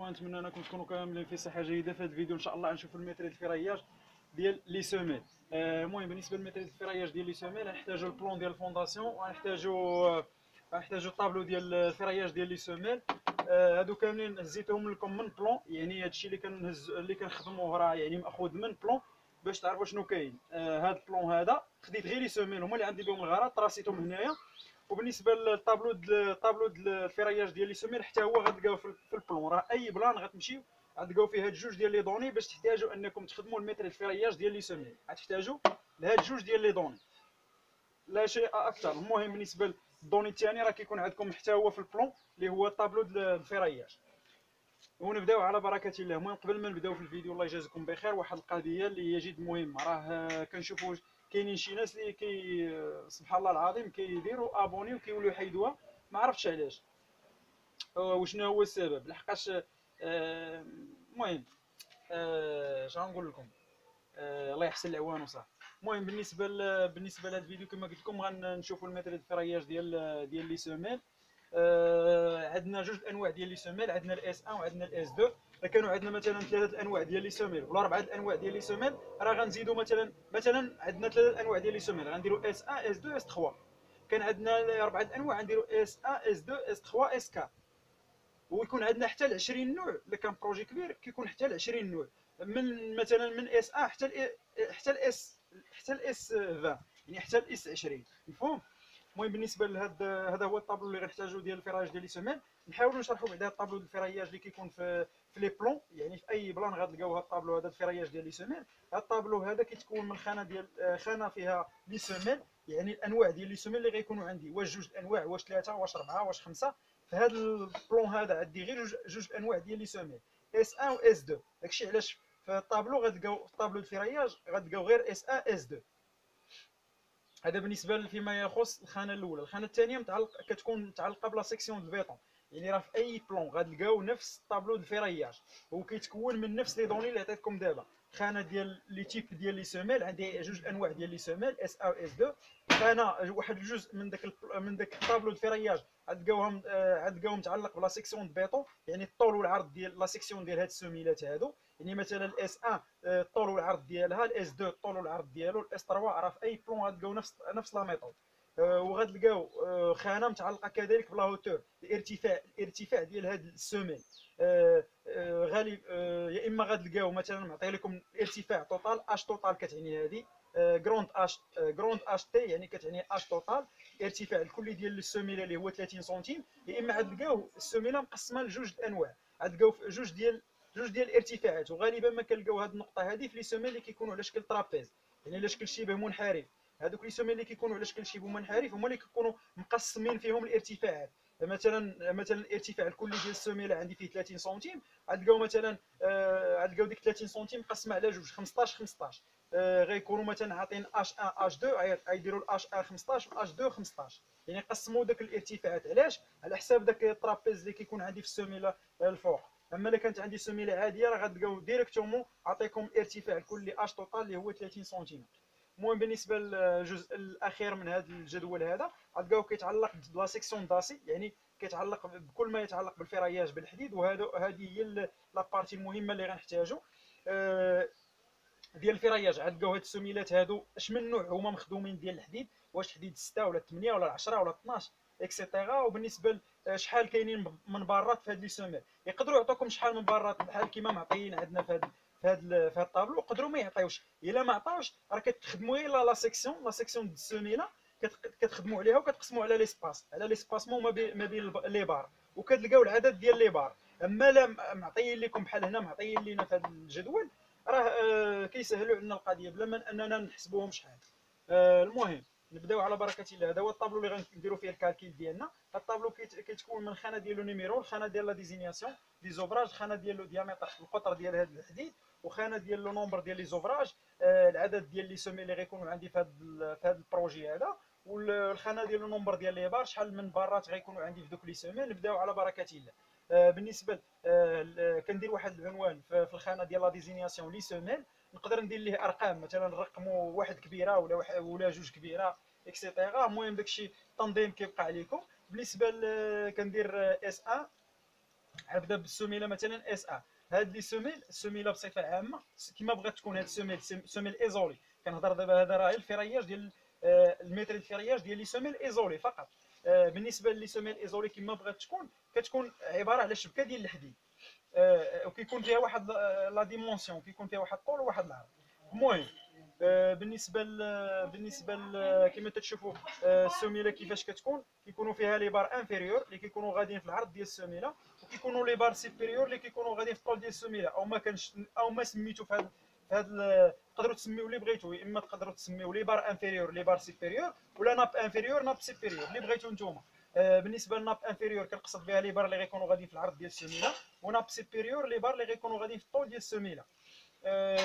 الاخوان، نتمنى انكم تكونوا كاملين في صحه جيده. في هذا الفيديو ان شاء الله غنشوفوا الميتريال الفراياج ديال لي سوميل. المهم بالنسبه للميتريال الفراياج ديال لي سوميل غنحتاجوا البلون ديال الفونداسيون، غنحتاجوا الطابلو ديال الفراياج ديال لي سوميل. هادو كاملين هزيتهم لكم من بلون، يعني هادشي اللي كنخدموه راه يعني ماخوذ من بلون باش تعرفوا شنو كاين. هاد البلون هذا خديت غير لي سوميل هما اللي عندي بهم الغرض، طراسيتهم هنايا. وبالنسبه للطابلو ديال الفراياج ديال لي سوميل حتى هو غتلقاوه في البلون، راه اي بلان غتمشيو غتلقاو فيه هاد جوج ديال لي دوني. باش تحتاجوا انكم تخدموا المتر الفراياج ديال لي سوميل غتحتاجوا لهاد جوج ديال لي دوني، لا شيء اكثر. المهم بالنسبه للدوني الثاني راه كيكون عندكم حتى هو في البلون اللي هو الطابلو ديال الفراياج. ونبداو على بركه الله. المهم قبل ما نبداو في الفيديو، الله يجازيكم بخير، واحد القضيه اللي هي جد مهمه. راه كنشوفوا كاينين شي ناس اللي سبحان الله العظيم كيديروا ابوني وكيوليو يحيدوها، ما عرفتش علاش وشنو هو السبب. لحقاش المهم اش غنقول لكم، الله يحسن العوان وصح. المهم بالنسبه لهذا الفيديو كما قلت لكم غنشوفوا الميثود الفراياج ديال لي سوميل. عندنا جوج انواع ديال لي سوميل، عندنا الاس 1 وعندنا الاس 2. كانوا عندنا مثلا ثلاثه انواع ديال لي سوميل ولا اربعه انواع ديال لي سوميل، راه غنزيدوا مثلا عندنا ثلاثه انواع ديال لي سوميل غنديروا اس 1 اس 2 اس 3. كان عندنا اربعه انواع غنديروا اس 1 اس 2 اس 3 اس 4. ويكون عندنا حتى ل 20 نوع. الا كان بروجي كبير كيكون حتى ل 20 نوع، مثلا من اس 1 حتى الاس 20، يعني حتى الاس 20. مفهوم؟ المهم بالنسبه هذا هو الطابلو اللي غنحتاجو ديال الفراياج ديال لي سوميل. نحاولوا نشرحوا بعدا الطابلو ديال الفراياج اللي كيكون في لي بلون، يعني في اي بلان غتلقاو هذا الطابلو هذا الفراياج ديال لي سوميل. هذا الطابلو هذا كيتكون من خانه ديال خانه فيها لي سوميل، يعني الانواع ديال لي سوميل اللي غيكونوا عندي، واش جوج انواع واش ثلاثه واش اربعه واش خمسه. في هذا البلون هذا عندي غير جوج انواع ديال لي سوميل، اس 1 و اس 2. داكشي علاش في الطابلو غتلقاو في الطابلو الفراياج غتلقاو غير اس 1 اس 2. هذا بالنسبه فيما يخص الخانه الاولى. الخانه الثانيه كتكون متعلقه بلا سيكسيون دو البيطون، يعني راه في اي بلون غتلقاو نفس الطابلو دو الفراياج، وكيتكون من نفس لي دوني اللي عطيتكم دابا. خانه ديال لي تيب ديال لي سوميل، عندي جوج انواع ديال لي سوميل اس 1 و اس 2. خانه واحد الجزء من داك الطابلو دو الفراياج غتلقاوهم متعلق بلا سيكسيون دو بيطون، يعني الطول والعرض ديال لا سيكسيون ديال هاد السوميلات هادو. يعني مثلا الاس 1 الطول والعرض ديالها، الاس 2 الطول والعرض ديالو، الاس 3 راه في اي بلون غتلقاو نفس لا ميثود. وغتلقاو خانه متعلقه كذلك بلا هوتور، الارتفاع ديال هاد السوميل. غالب يا اما غتلقاو مثلا معطي لكم الارتفاع توتال اش توتال، كتعني هذه جروند اش تي، يعني كتعني اش توتال الارتفاع الكلي ديال السوميله اللي هو 30 سنتيم. يا اما غتلقاو السوميله مقسمه لجوج الانواع، غتلقاو جوج ديال الارتفاعات. وغالبا ما كنلقاو هذه النقطه هذه في لي سوميل اللي كيكونوا على شكل ترابيز، يعني على شكل شبه منحرف. هذوك لي سوميل اللي كيكونوا على شكل شبه منحرف هما اللي كيكونوا مقسمين فيهم الارتفاعات. مثلا الارتفاع الكلي ديال السوميله عندي فيه 30 سنتيم، غتلقاو مثلا غتلقاو ديك 30 سنتيم مقسمه على جوج 15 15. غيكونوا مثلا عاطين اش 1 اش 2، غيديروا الاش 1 15 والاش 2 15، يعني قسموا داك الارتفاعات. علاش؟ على حساب داك الترابيز اللي كيكون عندي في السوميله الفوق. اما الا كانت عندي سوميله عاديه راه غتلقاو ديريكتومون عطيكم الارتفاع الكلي اش توتال اللي هو 30 سنتيمتر. المهم بالنسبه للجزء الاخير من هذا الجدول هذا غتلقاو كيتعلق بلا سيكسيون داسي، يعني كيتعلق بكل ما يتعلق بالفراياج بالحديد. هذه هي لابارتي المهمه اللي غنحتاجو ديال الفراياج. غتلقاو هاد السوميلات هادو اش من نوع هما مخدومين ديال الحديد، واش حديد 6 ولا 8 ولا 10 ولا 12 اكسيتيرا. وبالنسبه شحال كاينين من برات في هاد لي سوميل، يقدروا يعطوكم شحال من برات بحال كيما معطيين عندنا في هاد الطابلو. يقدروا ما يعطيوش. الا ما عطاوش راه كتخدموا غير لا سيكسيون د السوميله، كتخدموا عليها وكتقسموا على ليسباس، على ليسباسمون ما بين لي بار، وكتلقاو العدد ديال لي بار. اما لا معطيين لكم بحال هنا معطيين لينا في هذا الجدول، راه كيسهلوا عندنا القضيه بلا ما اننا نحسبوهم شحال. المهم نبداو على بركه الله. هذا هو الطابلو اللي غنديروا فيه الكالكيل ديالنا. الطابلو كيتكون من خانه ديالو نيميرو، الخانه ديال لا ديزينياسيون دي زوفراج، خانه ديالو ديامتر القطر ديال هذا الحديد، وخانه ديالو نومبر ديال لي زوفراج، العدد ديال لي سومي اللي غيكونوا عندي في هذا البروجي هذا، والخانه ديالو نومبر ديال لي بار، شحال من بارات غيكونوا عندي في دوك لي سومي. نبداو على بركه الله. بالنسبه كندير واحد العنوان في الخانه ديال لا ديزينياسيون لي سوميل، نقدر ندير ليه ارقام، مثلا نرقموا واحد كبيره ولا جوج كبيره اكسيتيرا. المهم داكشي التنظيم كيبقى عليكم. بالنسبه كندير اس 1 غنبدا بالسميله مثلا اس ا. هاد لي سوميل السميله بصفه عامه كما بغات تكون هاد السميل سميل ايزولي. كنهضر دابا هذا راه الفرياج ديال المتر الفرياج ديال لي سوميل ايزولي فقط. بالنسبه لي سوميل ايزولي كما بغات تكون كتكون عباره على شبكه ديال الحديد، وكيكون فيها واحد لا ديمونسيون، كيكون فيها واحد الطول وواحد العرض. المهم بالنسبه كما تشوفوا السميله كيفاش كتكون، كيكونوا فيها لي بار انفيريور اللي كيكونوا غاديين في العرض ديال السميله، وكيكونوا لي بار سيبيريور اللي كيكونوا غاديين في الطول ديال السميله. او ما كانش او ما سميتو في هذا تقدروا تسميو اللي بغيتو، اما تقدروا تسميو لي بار انفيريور لي بار سيبيريور، ولا ناب انفيريور ناب سيبيريور اللي بغيتو نتوما. بالنسبه للناب انفيريور كنقصد بها لي بار اللي غيكونوا غاديين في العرض ديال السميله، وناب سيبيريور لي بار اللي غيكونوا غاديين في الطول ديال السميله.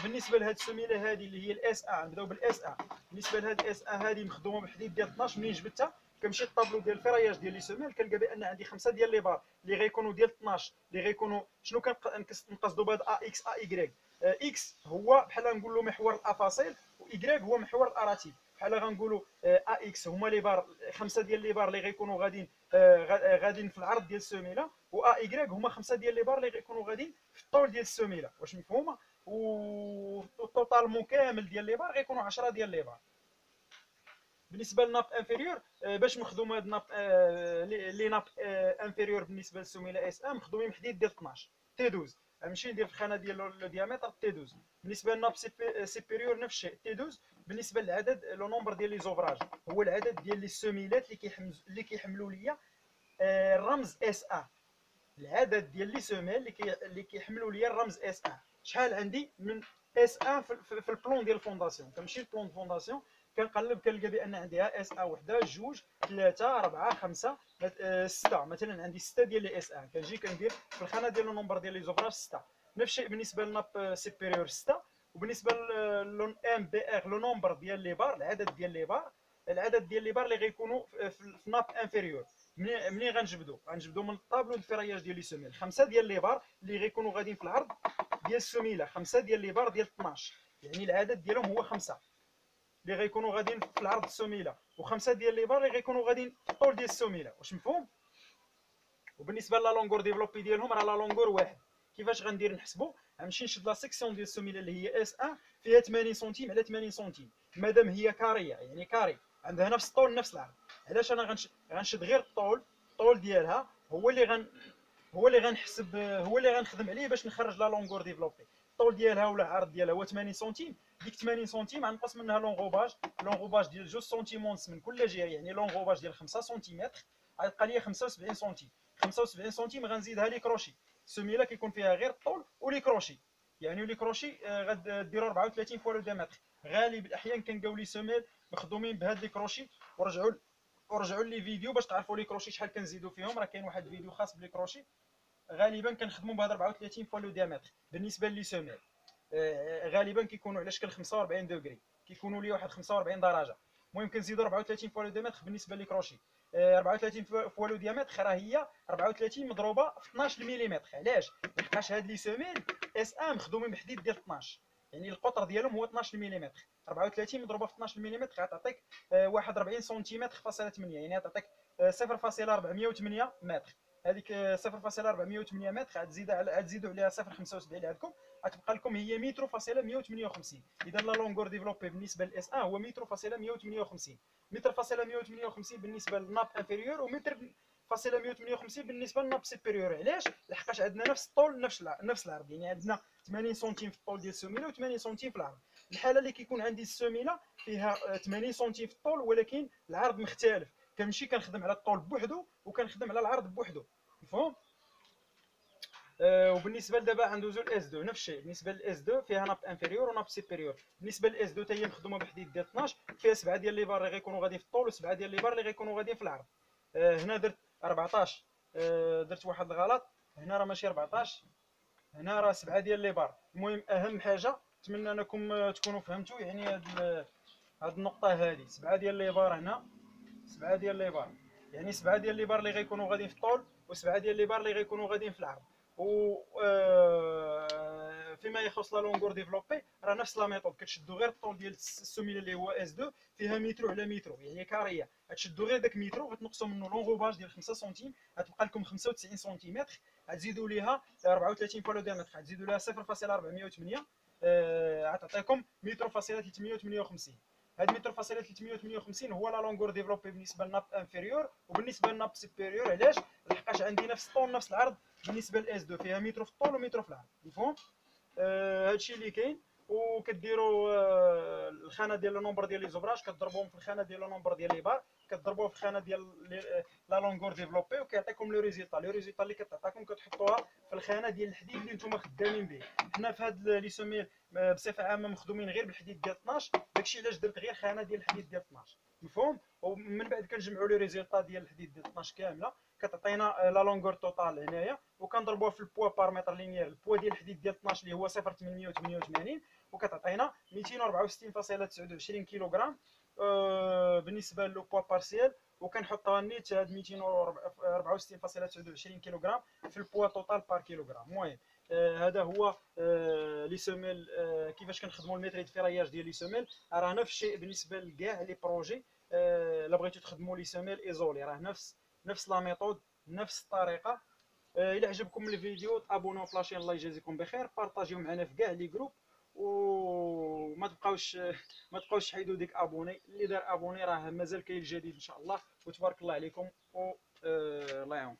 بالنسبه لهاد السميله هذه اللي هي الاس ا، نبداو بالاس ا. بالنسبه لهاد الاس ا هذه مخدومه بحديد ديال 12. منين جبتها كنمشي للطابلو ديال الفراياج ديال لي سوميل كنلقى بان عندي 5 ديال لي بار اللي غيكونوا ديال 12 اللي غيكونوا شنو كنقصدوا بهاد ا اكس ا ايكغيك. اكس هو بحال نقولوا محور الافاصيل، وايكغيك هو محور الاراتيب. بحال غنقولوا ا اكس هما لي بار 5 ديال لي بار اللي غيكونوا غاديين في العرض ديال السميله، و ا ايكغيك هما 5 ديال لي بار اللي غيكونوا غاديين في الطول ديال السميله. واش مفهومه؟ والتوتال كامل ديال لي بار غيكونوا 10 ديال لي بار. بالنسبه للناب انفيريور باش مخدوم هاد الناب لي ناب انفيريور بالنسبه للسميله اس ام مخدومين بحديد ديال 12 تي 12. غنمشي ندير في الخانه ديال لو ديامتر تي 12. بالنسبه للناب سيبيريور نفس الشيء تي 12. بالنسبه للعدد لو نومبر ديال لي زوفراج هو العدد ديال لي سميلات اللي كيحملوا ليا الرمز اس ا. العدد ديال لي سوميل اللي كيحملوا ليا الرمز اس ا. شحال عندي من اس ا في البلون ديال الفونداسيون؟ كنمشي للبلون دو فونداسيون كنقلب كنلقى بان عندي اس ا وحده جوج ثلاثه اربعه خمسه سته. مثلا عندي سته ديال لي اس ا، كنجي كندير في الخانه ديال النمبر ديال لي زوفراج سته. نفس الشيء بالنسبه للناب سيبيريور سته. وبالنسبه للون ام بي ار لو نومبر ديال لي بار العدد ديال لي بار، العدد ديال لي بار اللي غيكونوا في ناب انفيريور. منين غنجبدوا من الطابلو الفراياج ديال لي سوميل 5 ديال لي بار اللي غيكونوا غاديين في العرض ديال السميله، 5 ديال لي بار ديال 12، يعني العدد ديالهم هو 5 اللي غيكونوا غاديين في العرض السميله، و5 ديال لي بار اللي غيكونوا غاديين في الطول ديال السميله. واش مفهوم؟ وبالنسبه لا لونغور ديفلوبي ديالهم راه لا لونغور واحد. كيفاش غندير نحسبوا؟ غنمشي نشد لا سيكسيون ديال السميله اللي هي اس 1 فيها 80 سنتيم على 80 سنتيم، مادام هي كاريه يعني كاري عندها نفس الطول نفس العرض. علاش انا غنشد غير الطول ديالها هو اللي غنحسب، هو اللي غنخدم عليه باش نخرج لا لونغور ديفلوبي. الطول ديالها ولا العرض ديالها هو 80 سنتيم، ديك 80 سنتيم غنقص منها لونغوباج ديال 2 سنتيم ونص من كل جهه، يعني لونغوباج ديال 5 سنتيمتر غيبقى لي 75 سنتيم. 75 سنتيم غنزيدها لي كروشي. السميله كيكون فيها غير الطول ولي كروشي، يعني لي كروشي غديروا 34 فوا لو ديامتر. غالب الاحيان كنلقاو لي سميل مخدومين بهاد لي كروشي. ورجعوا لي فيديو باش تعرفوا لي كروشي شحال كنزيدوا فيهم، راه كاين واحد الفيديو خاص بلي كروشي. غالبا كنخدموا بهاد 34 فوا لو ديامتر. بالنسبه لي سميل غالبا كيكونوا على شكل 45 دوغري، كيكونوا لي واحد 45 درجه. المهم كنزيدوا 34 فوا لو ديامتر بالنسبه لي كروشي. 34 فوا لو ديامتر راه هي 34 مضروبه في 12 ملم. علاش؟ لحقاش هاد لي سميل اس ام مخدومين بحديد ديال 12، يعني القطر ديالهم هو 12 ملم. 34 مضروبه في 12 ملم غتعطيك 41 سنتيمتر فاصله 8، يعني غتعطيك 0.408 متر. هذيك 0.408 متر غتزيدوا عليها 0.75 عندكم، غتبقى لكم هي متر فاصله 158. اذا لا لونغور ديفلوبي بالنسبه للاس 1 هو متر فاصله 158. متر فاصله 158 بالنسبه للناب انفيريور، ومتر فاصله 158 بالنسبه للناب سيبيريور. علاش؟ لحقاش عندنا نفس الطول نفس العرض، يعني عندنا 80 سنتيم في الطول ديال السميله و80 سنتيم في العرض. الحاله اللي كيكون عندي السميله فيها 80 سنتيم في الطول ولكن العرض مختلف، كنمشي كنخدم على الطول بوحدو وكنخدم على العرض بوحدو. مفهوم؟ وبالنسبه لدابا ندوزو الاس 2 نفس الشيء. بالنسبه للاس 2 فيها ناب انفيريور وناب سيبيريور. بالنسبه للاس 2 حتى هي مخدومه بحديد ديال 12، فيها 7 ديال لي بار اللي غيكونوا غاديين في الطول و7 ديال لي بار اللي غيكونوا غاديين في العرض. هنا درت 14، درت واحد الغلط، هنا راه ماشي 14، هنا راه 7 ديال لي بار. المهم اهم حاجه نتمنى انكم تكونوا فهمتوا يعني هاد النقطه هذه. 7 ديال لي بار هنا، 7 ديال لي بار، يعني 7 ديال لي بار اللي غيكونوا غاديين في الطول و7 ديال لي بار اللي غيكونوا غاديين في العرض. و فيما يخص لا لونغور ديفلوبي راه نفس لا ميثود، كتشدوا غير الطول ديال السميله اللي هو اس 2 فيها متر على متر، يعني كاريه، غتشدوا غير داك متر وغتنقصوا منه لونغوباج ديال 5 سنتيم غتبقى لكم 95 سنتيمتر. غتزيدوا ليها 34 فوا لو ديامتر، غتزيدوا ليها 0.408 غتعطيكم متر فاصله 358. هاد متر فاصله 358 هو لا لونغور ديفلوبي بالنسبه للناب انفيريور، وبالنسبه للناب سوبيريور علاش؟ لحقاش عندي نفس الطول نفس العرض بالنسبه لاس 2 فيها متر في الطول ومتر في العرض، مفهوم؟ هادشي اللي كاين. وكديروا الخانه ديال لو نومبر ديال لي زوبراج كتضربوهم في الخانه ديال لو نومبر ديال لي بار، كتضربوها في الخانه ديال لا لونغور ديفلوبي، وكيعطيكم لو ريزولطا. لو ريزولطا اللي كتعطيكم كتحطوها في الخانه ديال الحديد اللي نتوما خدامين به. حنا في هاد لي سوميل بصفه عامه مخدومين غير بالحديد ديال 12، داكشي علاش درت غير خانه ديال الحديد ديال 12، مفهوم؟ ومن بعد كنجمعوا لي ريزولطا ديال الحديد ديال 12 كامله، كتعطينا لا لونغور توتال هنايا، وكنضربوها في البوا بار متر لينيير. البوا ديال الحديد ديال 12 اللي هو 0.888 وكتعطينا 264.29 كيلوغرام بالنسبه لو بوا بارسيال. وكنحطها نيت هاد 264.29 كيلوغرام في البوا توتال بار كيلوغرام. المهم هذا هو لي سوميل كيفاش كنخدموا الميتريد فيراياج ديال لي سوميل. راه نفس الشيء بالنسبه لكاع لي بروجي. الا بغيتو تخدموا لي سوميل ايزولي راه نفس لا ميثود نفس الطريقه. الى عجبكم الفيديو تابوناو في لاشين، الله يجازيكم بخير، بارطاجيو معنا في كاع لي جروب، وما تبقاوش ما تبقاوش تحيدوا ديك ابوني. اللي دار ابوني راه مازال كاين الجديد ان شاء الله. وتبارك الله عليكم و الله يعاون.